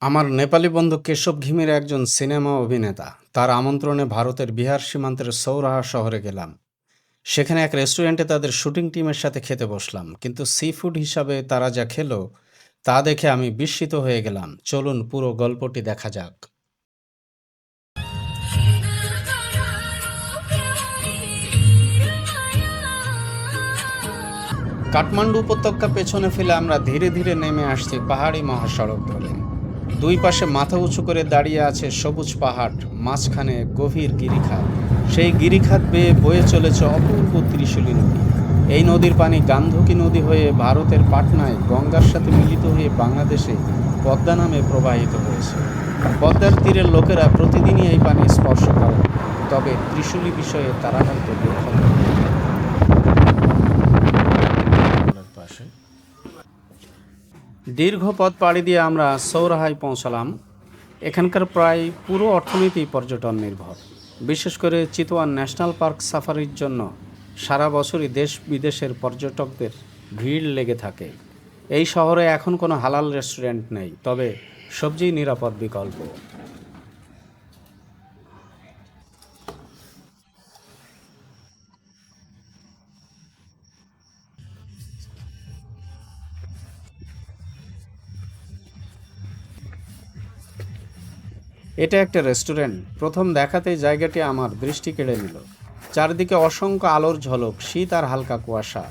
আমার নেপালি বন্ধু কেশব ঘিমির একজন সিনেমা অভিনেতা। তার আমন্ত্রণে ভারতের বিহার সীমান্তের সৌরাহা শহরে গেলাম। সেখানে এক রেস্টুরেন্টে তাদের শুটিং টিমের সাথে খেতে বসলাম, কিন্তু সি ফুড হিসাবে তারা যা খেলো তা দেখে আমি বিস্মিত হয়ে গেলাম। চলুন পুরো গল্পটি দেখা যাক। কাঠমান্ডু উপত্যকা পেছনে ফেলে আমরা ধীরে ধীরে নেমে আসছি পাহাড়ি মহাসড়ক ধরে। দুই পাশে মাথা উঁচু করে দাঁড়িয়ে আছে সবুজ পাহাড়, মাঝখানে গভীর গিরিখাত। সেই গিরিখাত বেয়ে বয়ে চলেছে অপূর্ব ত্রিশূলী নদী। এই নদীর পানি গান্ধকী নদী হয়ে ভারতের পাটনায় গঙ্গার সাথে মিলিত হয়ে বাংলাদেশে পদ্মা নামে প্রবাহিত হয়েছে। পদ্মার তীরের লোকেরা প্রতিদিনই এই পানি স্পর্শ করে, তবে ত্রিশূলী বিষয়ে তারা হয়তো বোধগম্য। পাশে দীর্ঘ পথ পাড়ি দিয়ে আমরা সৌরাহায় পৌঁছালাম। এখানকার প্রায় পুরো অর্থনীতি পর্যটন নির্ভর। বিশেষ করে চিতওয়ান ন্যাশনাল পার্ক সাফারির জন্য সারা বছরই দেশ বিদেশের পর্যটকদের ভিড় লেগে থাকে। এই শহরে এখন কোনো হালাল রেস্টুরেন্ট নেই, তবে সবজি নিরাপদ বিকল্প। এটা একটা রেস্টুরেন্ট। প্রথম দেখাতেই জায়গাটি আমার দৃষ্টি কেড়ে নিল। চারদিকে অসংখ্য আলোর ঝলক, শীত আর হালকা কুয়াশা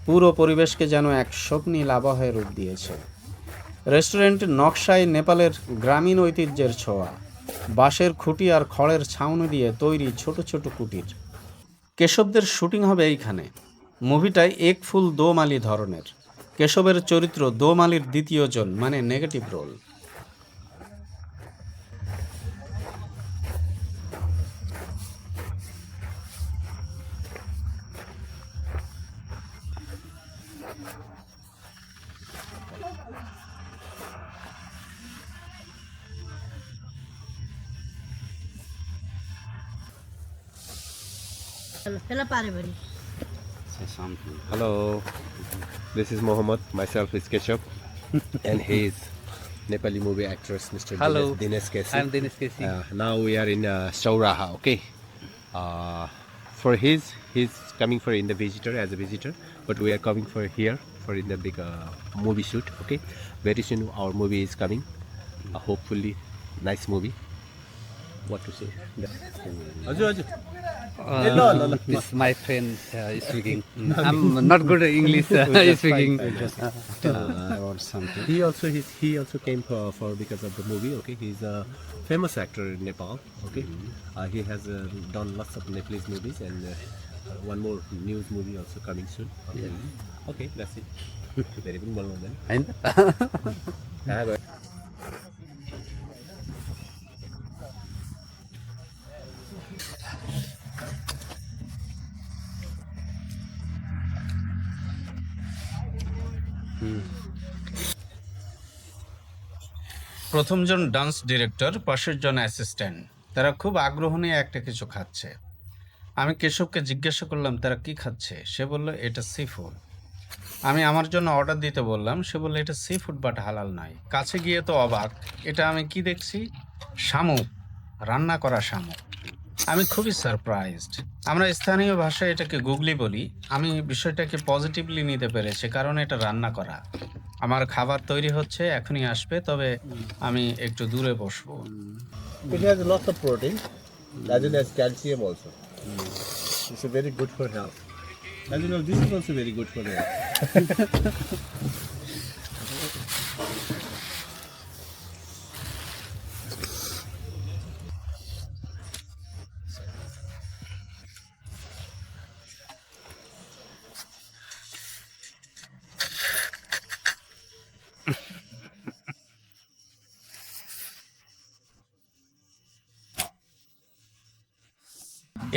পুরো পরিবেশকে যেন এক স্বপ্নীল আবহে রূপ দিয়েছে। রেস্টুরেন্টের নকশায় নেপালের গ্রামীণ ঐতিহ্যের ছোঁয়া। বাঁশের খুঁটি আর খড়ের ছাউনি দিয়ে তৈরি ছোট ছোট কুটির। কেশবদের শুটিং হবে এইখানে। মুভিটায় এক ফুল দো মালি ধরনের। কেশবের চরিত্র দো মালির দ্বিতীয় জন, মানে negative role. Say something. Hello, this is Mohammed. Myself is Keshav, and he is Nepali movie actress, Mr. Hello, Dinesh Kesi. I'm Dinesh Kesi. Now we are in Shauraha. Okay. For he's coming for in the visitor as a visitor, but we are coming for here for in the big movie shoot. Okay. Very soon our movie is coming. Hopefully, nice movie. What to say? Aju, aju. This my friend is speaking. I'm not good at English speaking. Or something. He also came for because of the movie. Okay, he's a famous actor in Nepal. Okay, he has done lots of Nepalese movies and one more news movie also coming soon. Okay, that's it. Very good, well done. প্রথমজন dance director, পাশের জন assistant. তারা খুব আগ্রহ নিয়ে একটা কিছু খাচ্ছে। আমি কেশবকে জিজ্ঞাসা করলাম তারা কি খাচ্ছে। সে বলল এটা সি ফুড। আমি আমার জন্য অর্ডার দিতে বললাম। সে বলল এটা সি ফুড বাট হালাল নয়। কাছে গিয়ে তো অবাক। এটা আমি কি দেখছি? শামুক, রান্না করা শামুক। আমি খুবই সারপ্রাইজড। আমরা স্থানীয় ভাষায় এটাকে গুগলি বলি। আমি বিষয়টাকে পজিটিভলি নিতে পেরেছি, কারণ এটা রান্না করা। আমার খাবার তৈরি হচ্ছে, এখনই আসবে, তবে আমি একটু দূরে বসবো। It has lots of protein, as well as calcium also. It's a very good for health. As you know, this is also very good for health.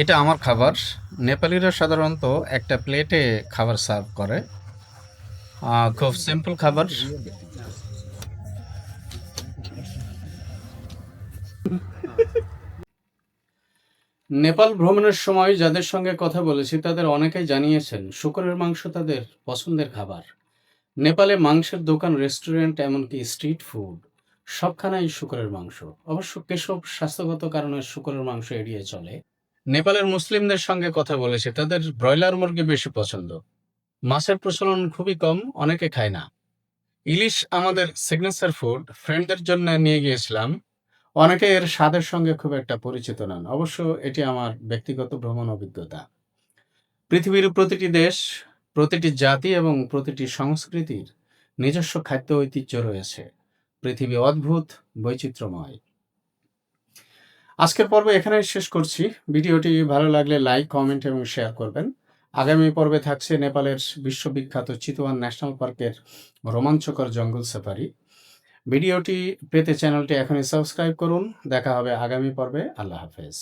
এটা আমার খাবার। নেপালিরা সাধারণত একটা প্লেটে খাবার সার্ভ করে। খুব সিম্পল খাবার। নেপাল ভ্রমণের সময় যাদের সঙ্গে কথা বলেছি তাদের অনেকেই জানিয়েছেন শূকরের মাংস তাদের পছন্দের খাবার। নেপালে মাংসের দোকান, রেস্টুরেন্ট, এমনকি স্ট্রিট ফুড সবখানেই শূকরের মাংস। অবশ্য কেশব স্বাস্থ্যগত কারণে শূকরের মাংস এড়িয়ে চলে। নেপালের মুসলিমদের সঙ্গে কথা বলেছে, তাদের ব্রয়লার মুরগি বেশি পছন্দ। মাছের প্রচলন খুবই কম, অনেকে খায় না। ইলিশ আমাদের সিগনেচার ফুড, ফ্রেন্ডদের জন্য নিয়ে গিয়েছিলাম। অনেকে এর স্বাদের সঙ্গে খুব একটা পরিচিত নন। অবশ্য এটি আমার ব্যক্তিগত ভ্রমণ অভিজ্ঞতা। পৃথিবীর প্রতিটি দেশ, প্রতিটি জাতি এবং প্রতিটি সংস্কৃতির নিজস্ব খাদ্য ঐতিহ্য রয়েছে। পৃথিবী অদ্ভুত, বৈচিত্র্যময়। আজকের পর্ব এখানেই শেষ করছি। ভিডিওটি ভালো লাগলে লাইক, কমেন্ট এবং শেয়ার করবেন। আগামী পর্বে থাকছে নেপালের বিশ্ববিখ্যাত চিতওয়ান ন্যাশনাল পার্কের রোমাঞ্চকর জঙ্গল সাফারি। ভিডিওটি পেতে চ্যানেলটি এখনই সাবস্ক্রাইব করুন। দেখা হবে আগামী পর্বে। আল্লাহ হাফেজ।